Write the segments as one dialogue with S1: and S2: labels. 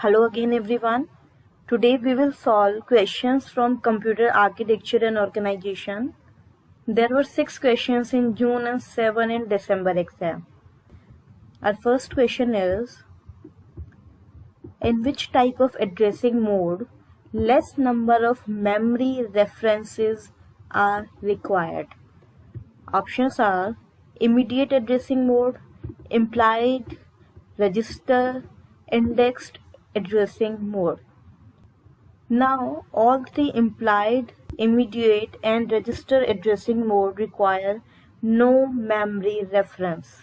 S1: Hello again everyone. Today we will solve questions from Computer Architecture and Organization. There were 6 questions in June and 7 in December exam. Our first question is, in which type of addressing mode less number of memory references are required? Options are immediate addressing mode, implied, register, indexed addressing mode. Now, all three implied, immediate, and register addressing mode require no memory reference.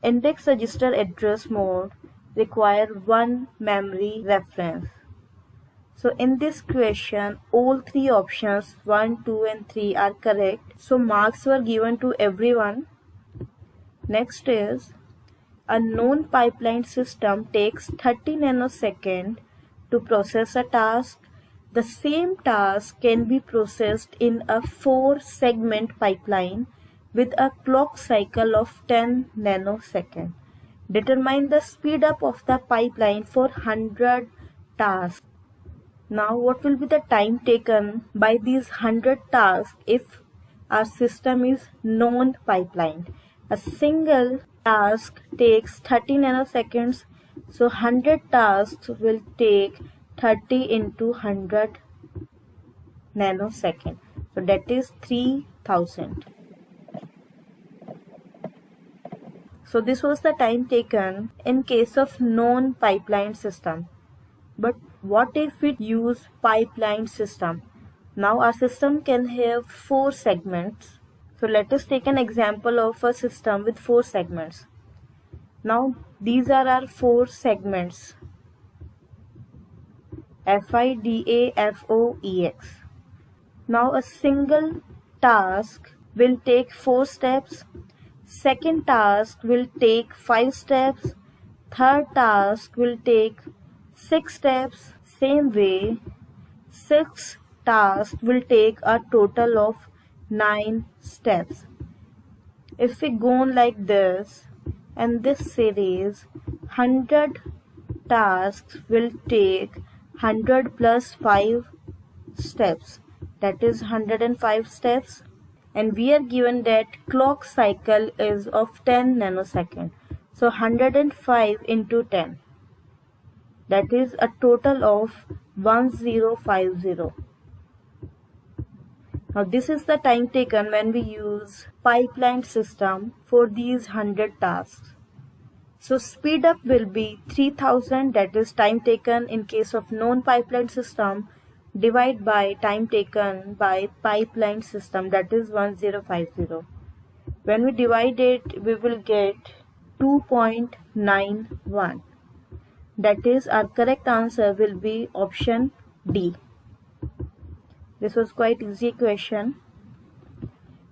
S1: Index register address mode require one memory reference. So in this question, all three options 1, 2 and 3 are correct. So marks were given to everyone. Next is, a known pipeline system takes 30 nanoseconds to process a task. The same task can be processed in a 4-segment pipeline with a clock cycle of 10 nanoseconds. Determine the speed up of the pipeline for 100 tasks. Now, what will be the time taken by these 100 tasks if our system is known pipeline? A single task takes 30 nanoseconds, so 100 tasks will take 30 into 100 nanoseconds. So that is 3000. So this was the time taken in case of known pipeline system. But what if we use pipeline system? Now our system can have 4 segments. So let us take an example of a system with 4 segments. Now these are our 4 segments: FIDA, FOEX. Now a single task will take 4 steps. Second task will take 5 steps. Third task will take 6 steps. Same way, 6 tasks will take a total of 9 steps. If we go on like this, and this series, 100 tasks will take 100 plus 5 steps. That is 105 steps. And we are given that clock cycle is of 10 nanoseconds. So 105 into 10. That is a total of 1050. Now this is the time taken when we use pipeline system for these 100 tasks. So speed up will be 3000, that is time taken in case of known pipeline system, divide by time taken by pipeline system, that is 1050. When we divide it, we will get 2.91. That is, our correct answer will be option D. This was quite easy question.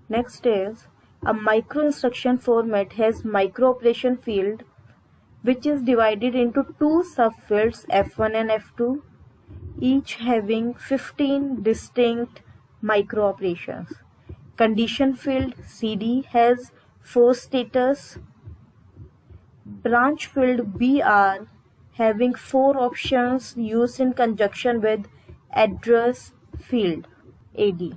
S1: Next is, a micro instruction format has micro operation field which is divided into 2 subfields F1 and F2, each having 15 distinct micro operations. Condition field CD has 4 status. Branch field BR having 4 options used in conjunction with address field AD.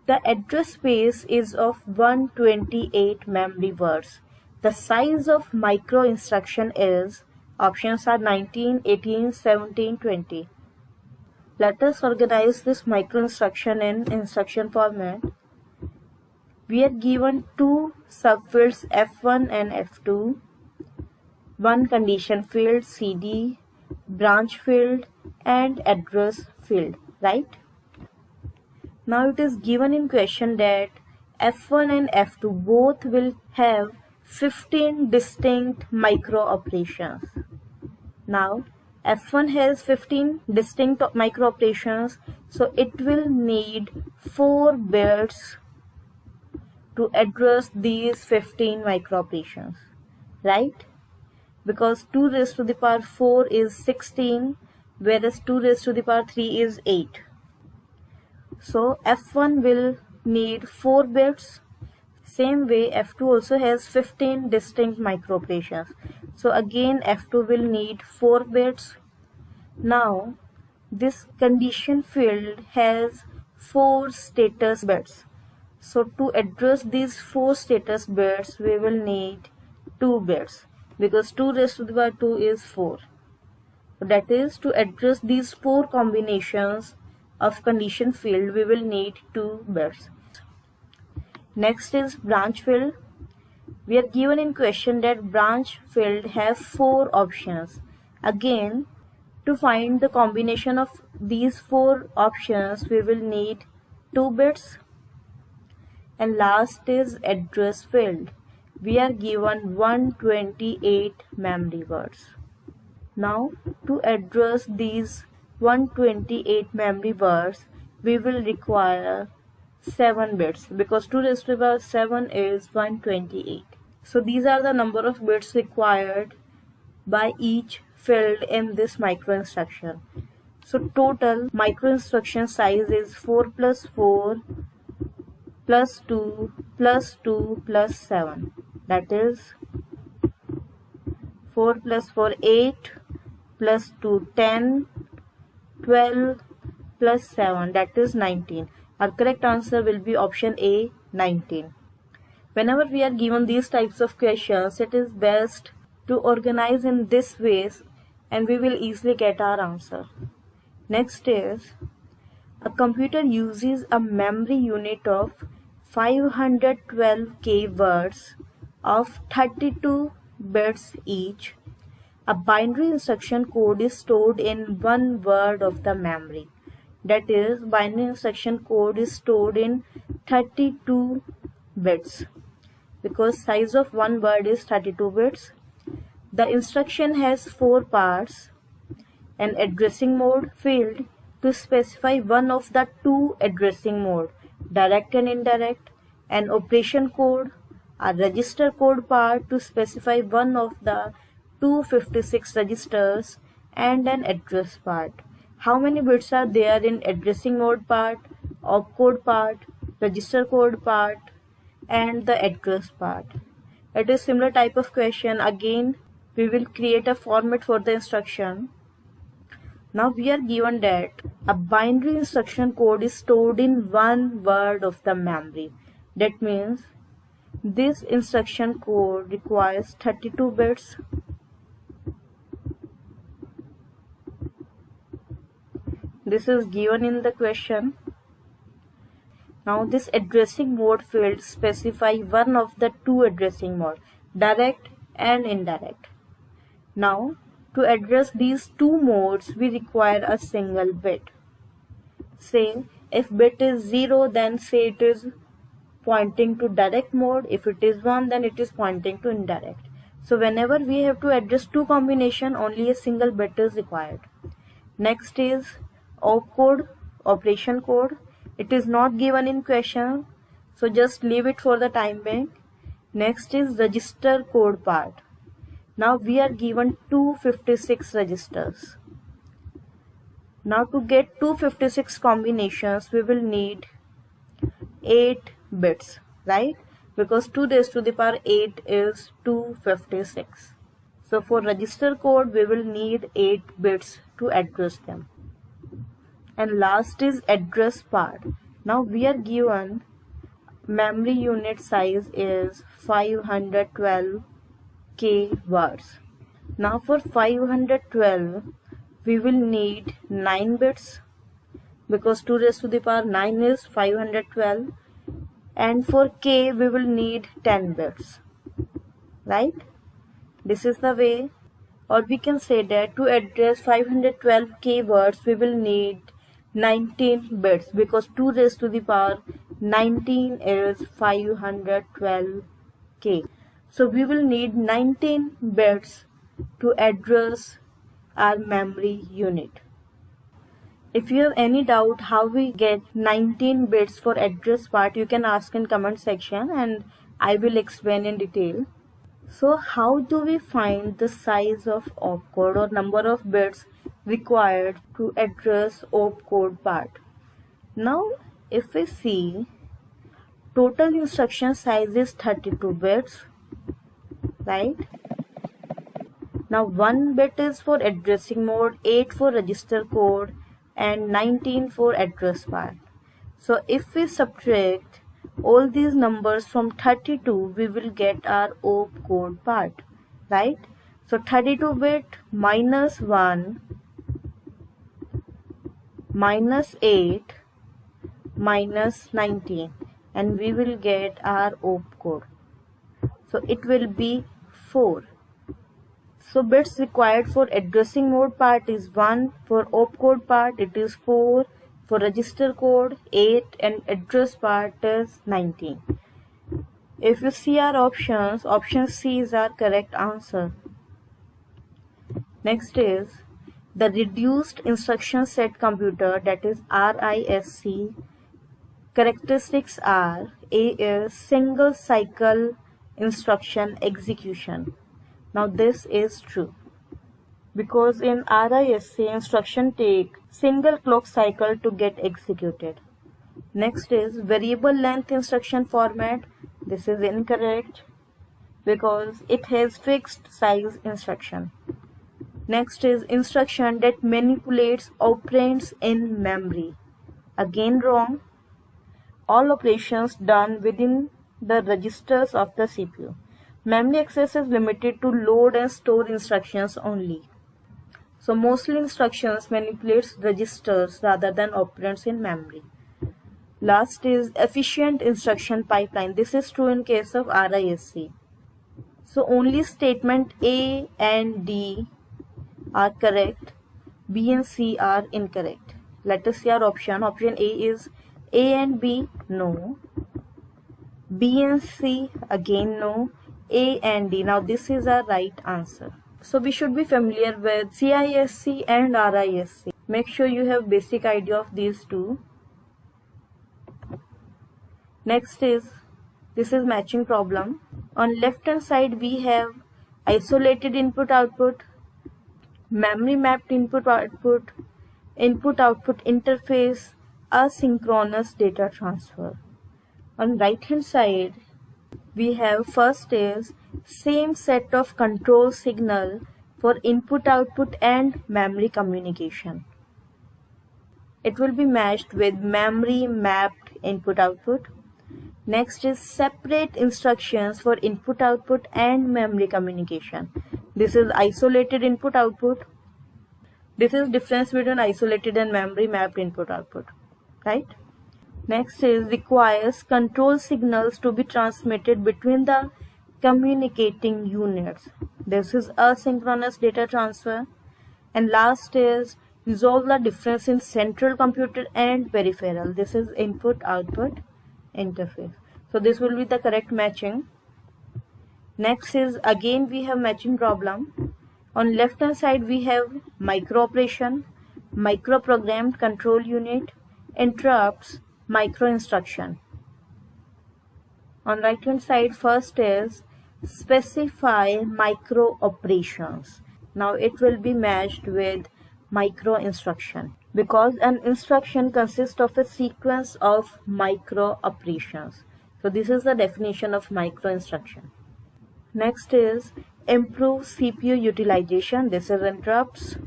S1: The address space is of 128 memory words. The size of micro instruction is, options are 19, 18, 17, 20. Let us organize this micro instruction in instruction format. We are given 2 subfields F1 and F2, 1 condition field CD, branch field and address field, right? Now it is given in question that F1 and F2 both will have 15 distinct micro operations. Now F1 has 15 distinct micro operations, so it will need 4 bits to address these 15 micro operations, right? Because 2 raised to the power 4 is 16, whereas 2 raised to the power 3 is 8. So F1 will need 4 bits. Same way F2 also has 15 distinct microoperations. So again F2 will need 4 bits. Now this condition field has 4 status bits. So to address these 4 status bits we will need 2 bits, because 2 raised to the power 2 is 4. So that is, to address these 4 combinations of condition field we will need 2 bits. Next is branch field. We are given in question that branch field have 4 options. Again, to find the combination of these 4 options we will need 2 bits. And last is address field. We are given 128 memory words. Now to address these 128 memory words we will require 7 bits, because 2 raised to the power 7 is 128. So these are the number of bits required by each field in this micro instruction. So total micro instruction size is 4 plus 4 plus 2 plus 2 plus 7. That is 4 plus 4 8 plus 2 10 12 plus 7, that is 19. Our correct answer will be option A, 19. Whenever we are given these types of questions, it is best to organize in this ways and we will easily get our answer. Next is, a computer uses a memory unit of 512k words of 32 bits each. A binary instruction code is stored in 1 word of the memory. That is, binary instruction code is stored in 32 bits, because size of 1 word is 32 bits. The instruction has 4 parts: an addressing mode field to specify one of the 2 addressing mode, direct and indirect; an operation code, a register code part to specify one of the 256 registers; and an address part. How many bits are there in addressing mode part, opcode part, register code part, and the address part? It is similar type of question. Again, we will create a format for the instruction. Now we are given that a binary instruction code is stored in 1 word of the memory. That means this instruction code requires 32 bits. This is given in the question. Now this addressing mode field specify one of the 2 addressing mode, direct and indirect. Now to address these 2 modes we require a single bit. Say if bit is 0, then say it is pointing to direct mode. If it is 1, then it is pointing to indirect. So whenever we have to address 2 combination, only a single bit is required. Next is opcode, operation code. It is not given in question, so just leave it for the time being. Next is register code part. Now we are given 256 registers. Now to get 256 combinations we will need 8 bits, right? Because 2 raised to the power 8 is 256. So for register code we will need 8 bits to address them. And last is address part. Now we are given memory unit size is 512k words. Now for 512 we will need 9 bits, because 2 raised to the power 9 is 512, and for k we will need 10 bits, right? This is the way. Or we can say that to address 512k words we will need 19 bits, because 2 raised to the power 19 is 512k. So we will need 19 bits to address our memory unit. If you have any doubt how we get 19 bits for address part, you can ask in comment section and I will explain in detail. So how do we find the size of opcode or number of bits required to address opcode part? Now if we see total instruction size is 32 bits, right? Now 1 bit is for addressing mode, 8 for register code, and 19 for address part. So if we subtract all these numbers from 32, we will get our opcode part, right? So 32 bit minus 1 minus 8 minus 19, and we will get our opcode. So it will be 4. So bits required for addressing mode part is 1, for opcode part it is 4, for register code 8, and address part is 19. If you see our options, option C is our correct answer. Next is the reduced instruction set computer, that is RISC. Characteristics are: A is single cycle instruction execution. Now this is true because in RISC instruction take single clock cycle to get executed. Next is variable length instruction format. This is incorrect because it has fixed size instruction. Next is instruction that manipulates operands in memory. Again wrong. All operations done within the registers of the CPU. Memory access is limited to load and store instructions only. So mostly instructions manipulates registers rather than operands in memory. Last is efficient instruction pipeline. This is true in case of RISC. So only statement A and D are correct. B and C are incorrect. Let us see our option. Option A is A and B, no. B and C, again no. A and D. Now this is our right answer. So we should be familiar with CISC and RISC. Make sure you have basic idea of these two. Next is, this is matching problem. On left hand side we have isolated input output, memory mapped input output, input output interface, asynchronous data transfer. On right hand side we have first is same set of control signal for input output and memory communication. It will be matched with memory mapped input output. Next is separate instructions for input output and memory communication. This is isolated input output. This is difference between isolated and memory mapped input output, right? Next is requires control signals to be transmitted between the communicating units. This is asynchronous data transfer. And last is resolve the difference in central computer and peripheral. This is input output interface. So this will be the correct matching. Next is again we have matching problem. On left hand side we have micro operation, micro programmed control unit, interrupts, micro instruction. On right hand side first is specify micro operations. Now it will be matched with micro instruction because an instruction consists of a sequence of micro operations. So this is the definition of micro instruction. Next is improve CPU utilization. This is interrupts.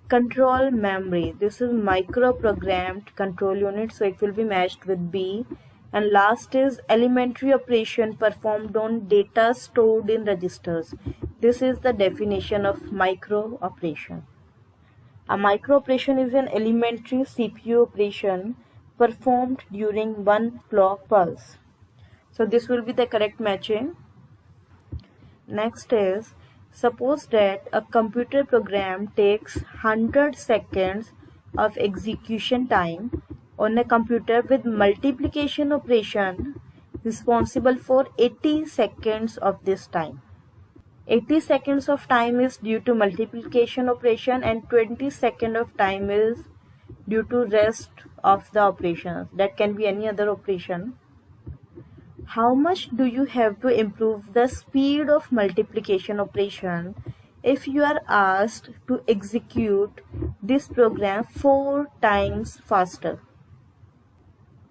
S1: Control memory. This is micro programmed control unit, so it will be matched with B. And last is elementary operation performed on data stored in registers. This is the definition of micro operation. A micro operation is an elementary CPU operation performed during one clock pulse. So this will be the correct matching. Next is, suppose that a computer program takes 100 seconds of execution time on a computer with multiplication operation responsible for 80 seconds of this time. 80 seconds of time is due to multiplication operation and 20 seconds of time is due to rest of the operations. That can be any other operation. How much do you have to improve the speed of multiplication operation if you are asked to execute this program 4 times faster?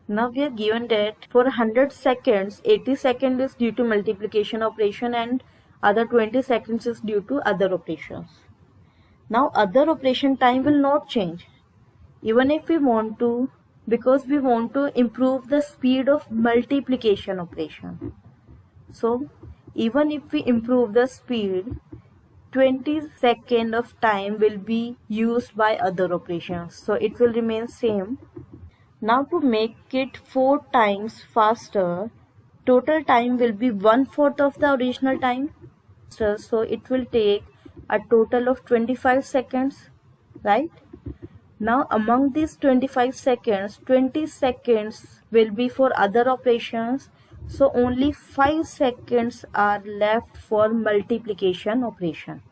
S1: Now we are given that for 100 seconds, 80 seconds is due to multiplication operation and other 20 seconds is due to other operations. Now other operation time will not change even if we want to, because we want to improve the speed of multiplication operation. So even if we improve the speed, 20 seconds of time will be used by other operations, so it will remain same. Now to make it 4 times faster, total time will be 1/4 of the original time. So it will take a total of 25 seconds, right? Now among these 25 seconds, 20 seconds will be for other operations. So only 5 seconds are left for multiplication operation.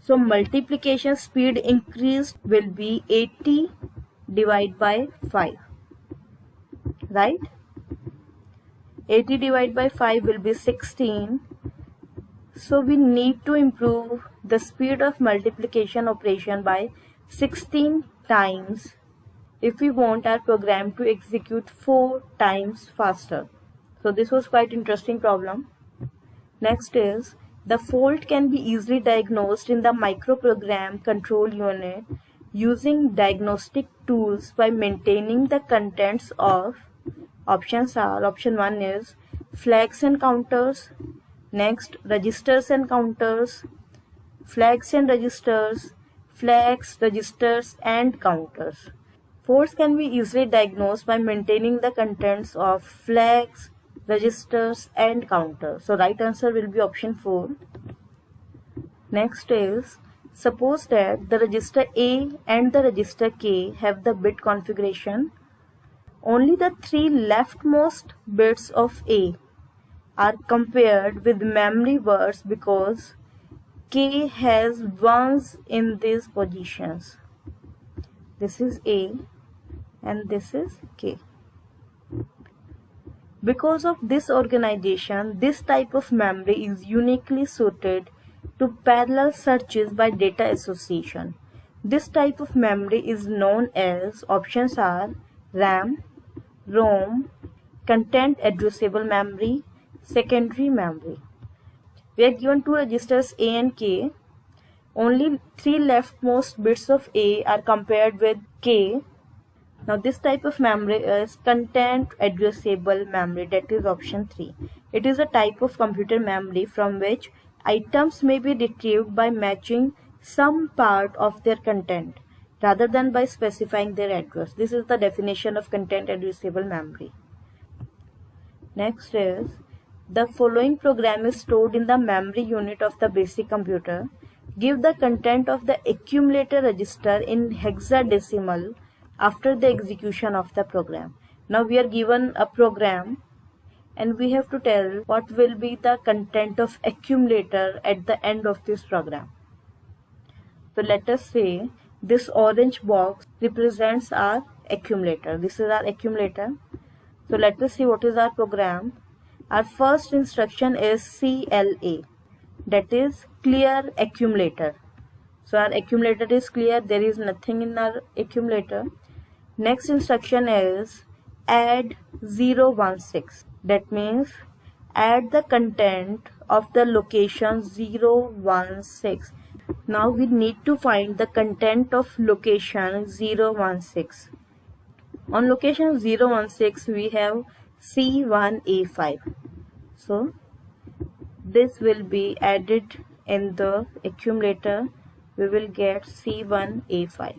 S1: So multiplication speed increased will be 80 divided by 5, right? 80 divided by 5 will be 16. So we need to improve the speed of multiplication operation by 16 times if we want our program to execute 4 times faster. So this was quite interesting problem. Next is, the fault can be easily diagnosed in the microprogram control unit using diagnostic tools by maintaining the contents of, options are, option 1 is flags and counters, next registers and counters, flags and registers, flags, registers and counters. Faults can be easily diagnosed by maintaining the contents of flags, registers and counters. So right answer will be option 4. Next is, suppose that the register A and the register K have the bit configuration. Only the 3 leftmost bits of A are compared with memory words because K has 1s in these positions. This is A and this is K. Because of this organization, this type of memory is uniquely suited to parallel searches by data association. This type of memory is known as, options are RAM, ROM, content addressable memory, secondary memory. We are given 2 registers A and K. Only 3 leftmost bits of A are compared with K. Now this type of memory is content addressable memory, that is option 3. It is a type of computer memory from which items may be retrieved by matching some part of their content rather than by specifying their address. This is the definition of content addressable memory. Next is, the following program is stored in the memory unit of the basic computer. Give the content of the accumulator register in hexadecimal after the execution of the program. Now we are given a program and we have to tell what will be the content of accumulator at the end of this program. So let us say this orange box represents our accumulator. This is our accumulator. So let us see what is our program. Our first instruction is CLA, that is clear accumulator. So our accumulator is clear, there is nothing in our accumulator. Next instruction is add 016, that means add the content of the location 016. Now we need to find the content of location 016. On location 016 we have C1A5. So this will be added in the accumulator. We will get C1A5.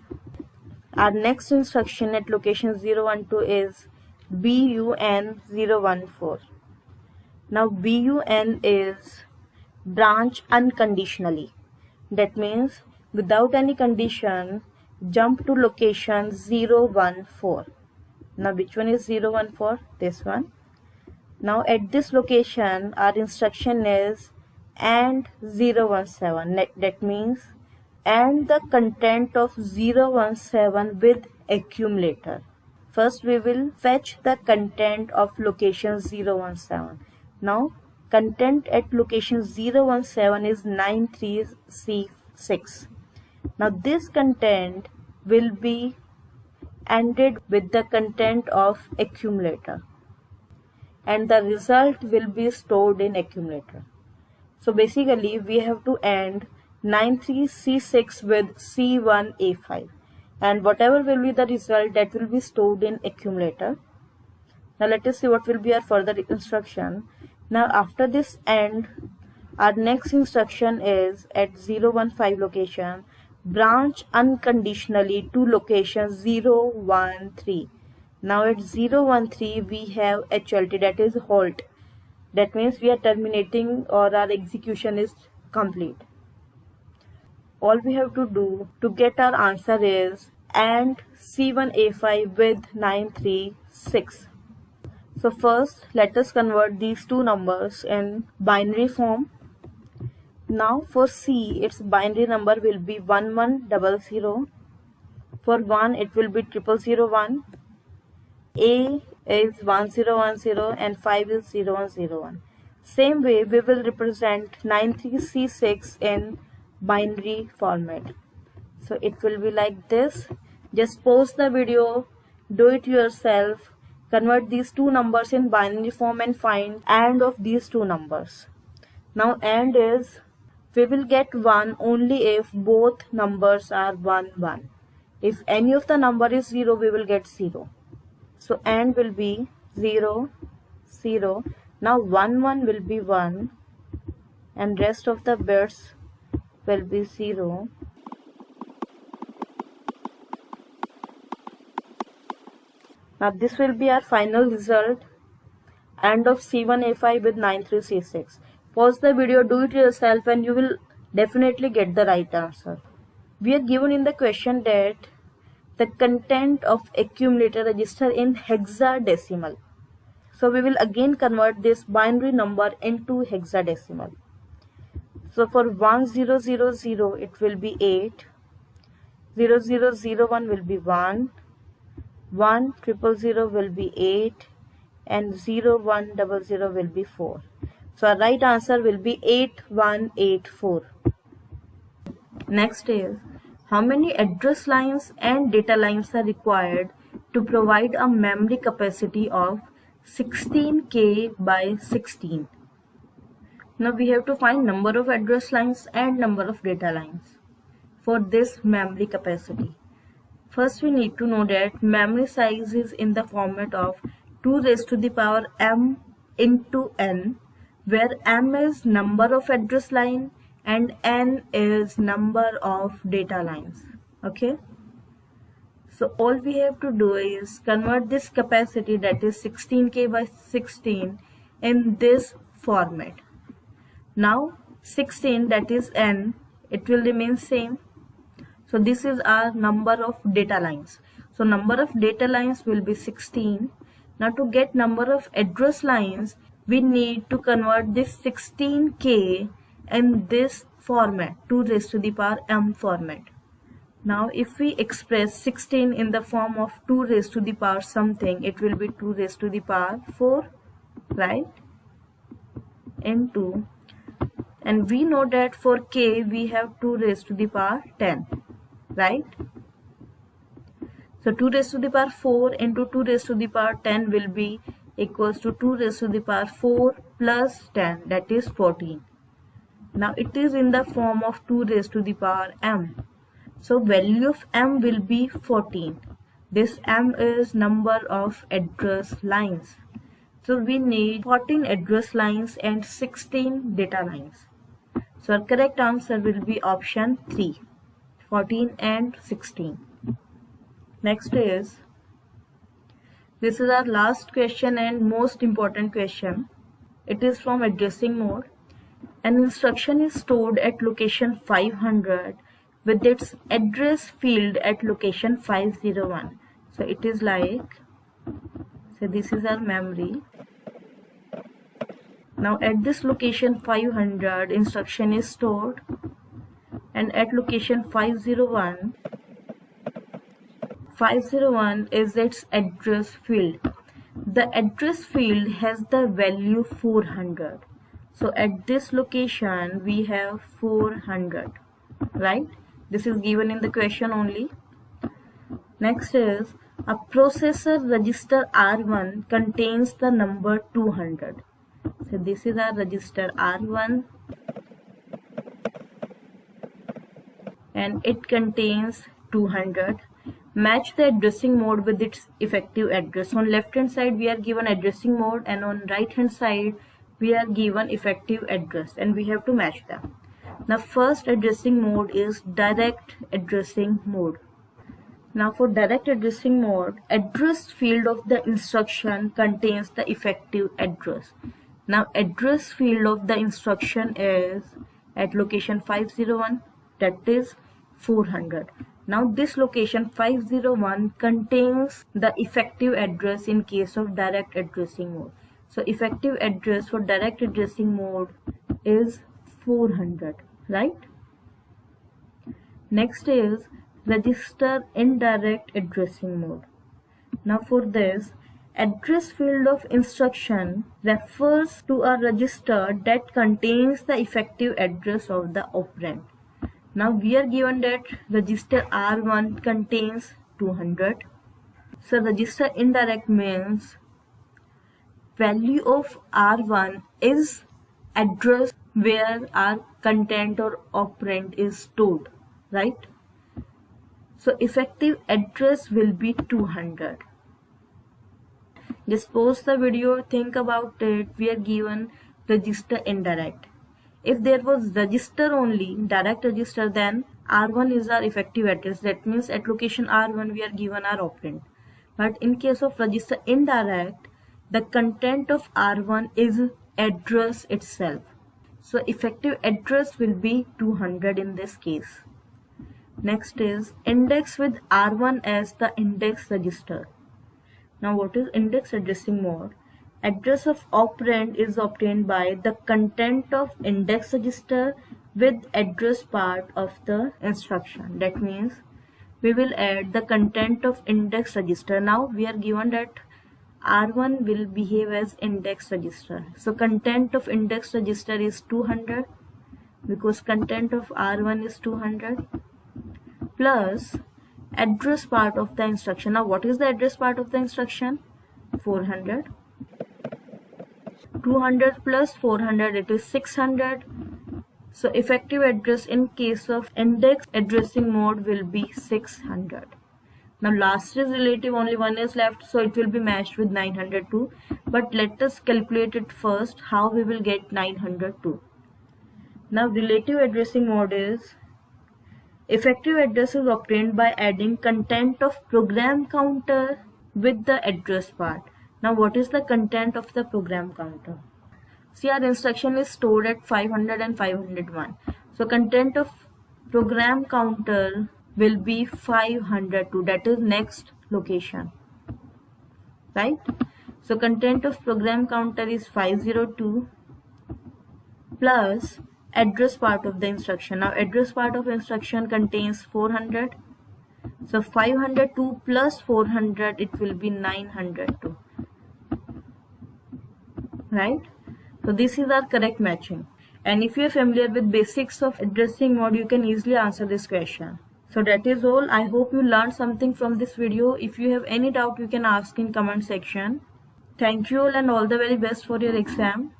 S1: Our next instruction at location 012 is BUN014. Now BUN is branch unconditionally. That means without any condition, jump to location 014. Now which one is 014? This one. Now at this location, our instruction is AND 017. That means AND the content of 017 with accumulator. First we will fetch the content of location 017. Now content at location 017 is 93C6. Now this content will be ANDed with the content of accumulator, and the result will be stored in accumulator. So basically we have to AND 93C6 with C1A5, and whatever will be the result, that will be stored in accumulator. Now let us see what will be our further instruction. Now after this AND, our next instruction is at 015 location, branch unconditionally to location 013. Now at 013 we have HLT, that is halt. That means we are terminating, or our execution is complete. All we have to do to get our answer is AND C1A5 with 936. So first let us convert these two numbers in binary form. Now for C, its binary number will be 1100. For 1 it will be 0001. A is 1010 and 5 is 0101. Same way we will represent 93C6 in binary format. So it will be like this. Just pause the video, do it yourself, convert these two numbers in binary form and find AND of these two numbers. Now AND is, we will get 1 only if both numbers are 1 1. If any of the number is 0, we will get 0. So AND will be 0 0. Now 1 1 will be 1 and rest of the bits will be 0. Now this will be our final result, AND of C1A5 with 93C6. Pause the video, do it yourself, and you will definitely get the right answer. We are given in the question that the content of accumulator register in hexadecimal. So we will again convert this binary number into hexadecimal. So for 1000 it will be 8, 0001 will be 1, 1000 will be 8, and 0100 will be 4. So our right answer will be 8184. Next is, how many address lines and data lines are required to provide a memory capacity of 16K by 16? Now we have to find number of address lines and number of data lines for this memory capacity. First we need to know that memory size is in the format of 2 raised to the power m into n, where m is number of address line and n is number of data lines. Okay, so all we have to do is convert this capacity, that is 16K by 16, in this format. Now 16, that is n, it will remain same. So this is our number of data lines. So number of data lines will be 16. Now to get number of address lines, we need to convert this 16K in this format, 2 raised to the power m format. Now if we express 16 in the form of 2 raised to the power something, it will be 2 raised to the power 4, right? Into, and we know that for k we have 2 raised to the power 10, right? So 2 raised to the power 4 into 2 raised to the power 10 will be equals to 2 raised to the power 4 plus 10, that is 14. Now it is in the form of 2 raised to the power m. So value of m will be 14. This m is number of address lines. So we need 14 address lines and 16 data lines. So our correct answer will be option 3, 14 and 16. Next is, this is our last question and most important question. It is from addressing mode. An instruction is stored at location 500 with its address field at location 501. So it is like, so this is our memory. Now at this location 500 instruction is stored, and at location 501 is its address field. The address field has the value 400. So at this location we have 400, right? This is given in the question only. Next is, A processor register R1 contains the number 200. So this is our register R1 and it contains 200. Match the addressing mode with its effective address. On left hand side we are given addressing mode and on right hand side we are given effective address and we have to match them. Now first addressing mode is direct addressing mode. Now for direct addressing mode, address field of the instruction contains the effective address. Now address field of the instruction is at location 501, that is 400. Now this location 501 contains the effective address in case of direct addressing mode. So effective address for direct addressing mode is 400, right? Next is register indirect addressing mode. Now for this, address field of instruction refers to a register that contains the effective address of the operand. Now we are given that register R1 contains 200. So register indirect means value of R1 is address where our content or operand is stored, right? So effective address will be 200. Just pause the video, think about it. We are given register indirect. If there was register only, direct register, then R1 is our effective address. That means at location R1 we are given our operand. But in case of register indirect, the content of R1 is address itself. So effective address will be 200 in this case. Next is index with R1 as the index register. Now what is index addressing mode? Address of operand is obtained by the content of index register with address part of the instruction. That means we will add the content of index register. Now we are given that R1 will behave as index register. So content of index register is 200 because content of R1 is 200 plus address part of the instruction. Now what is the address part of the instruction? 400. 200 plus 400, it is 600. So effective address in case of index addressing mode will be 600. Now last is relative, only one is left, so it will be matched with 902. But let us calculate it first, how we will get 902. Now relative addressing mode is effective address is obtained by adding content of program counter with the address part. Now what is the content of the program counter? See, our instruction is stored at 500 and 501. So content of program counter will be 502, that is next location, right? So content of program counter is 502 plus address part of the instruction. Now address part of instruction contains 400. So 502 plus 400, it will be 902. Right? So this is our correct matching. And if you are familiar with basics of addressing mode, you can easily answer this question. So that is all. I hope you learned something from this video. If you have any doubt, you can ask in comment section. Thank you all and all the very best for your exam.